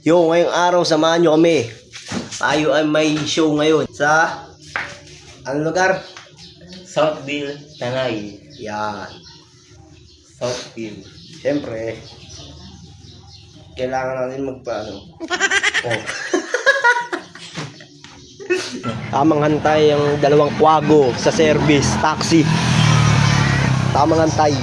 Yo, ngayong araw, samahan nyo kami. Tayo ay may show ngayon sa... Anong lugar? Southville, Tanay. Yan. Southville. Siyempre, kailangan natin magpaano. Oh. Tamang hantay ang dalawang kwago sa service, taxi. Tamang hantay.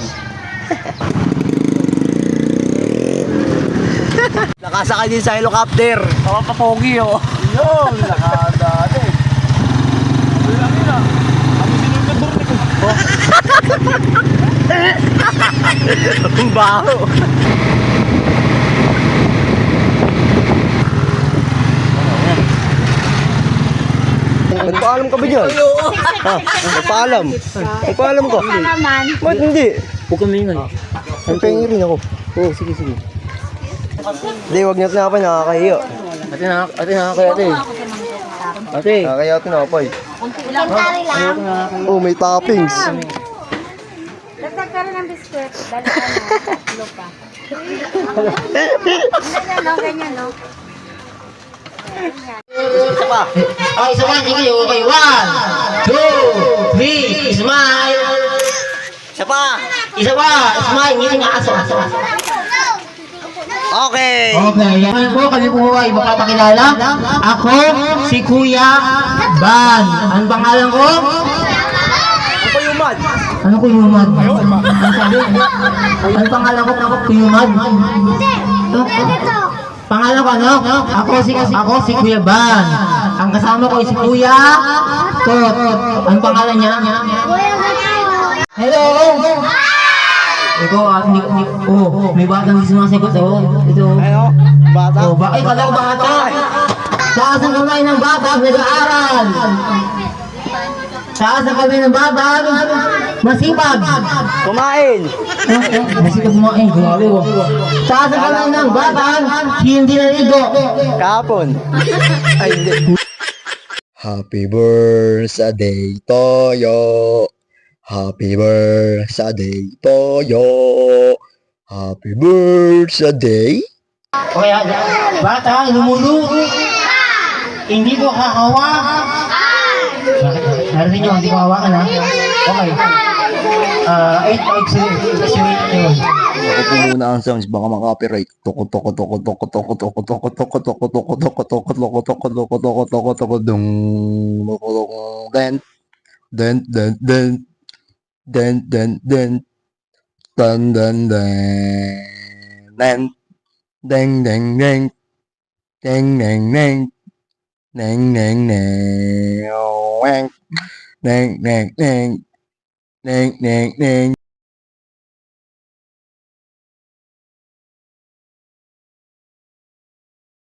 Nakasakay din sa helicopter. Papapogi oh. Yun, nakadali. Wala na. Kami sinunod na burni ko. Ang baho. Nagpaalam ka ba dyan? Ha? Nagpaalam? Nagpaalam ko? Ba't hindi? Huwag kami ingay. Nagpahingi rin ako. Oo, sige, sige. Hindi, huwag niyo tinapay, nakakahiyo. Ate, nakakaya ate. Ate. Nakakahiyo tinapay. Ilang tari lang. Oh, may toppings. Dagdag ka rin ng biskwit. Dahil tatlo pa. Ganyan, no? Ganyan, no? Isa pa. Oh, isa pa. Sige, okay. 1, 2, 3. Smile. Isa pa. Isa pa. Smile. Ngiti nga aso. Okay. Okay. Kami po ay magpapakilala. Ako, si Kuya Ban. Ang pangalan ko? Ano pa yung mad? Ano Kuyumad? Ano sabi? Ang pangalan ko Kuyumad? Hindi. Pwede to. Pangalan ko ano? Ako si Kuya Ban. Ang kasama ko ay si Kuya Tot. Ang pangalan niya? Kuya Gato. Hello! Ikaw may batang di sumasagot ito. Ano? Bata? Bakit ka daw bata? Taas ang kamay ng bata nag-aaral. Taas ang kamay ng bata masipag. Kumain. Masipag kumain, grabe oh. Taas ang kamay ng bata hindi naligo. Kahapon. Ay, hindi. Happy birthday to you. Happy birthday to you. Happy birthday. Kaya bata, lumulu. Hindi ko hahawak. Narinig nyo, hindi ko hawakan ha. Okay. 8 yun. Ako po muna ang sounds, baka makapiright. Toko toko toko toko toko toko toko toko toko toko toko toko toko toko toko toko toko toko dung den den den den den den den den den den deng deng deng deng deng deng deng deng deng deng deng deng deng deng deng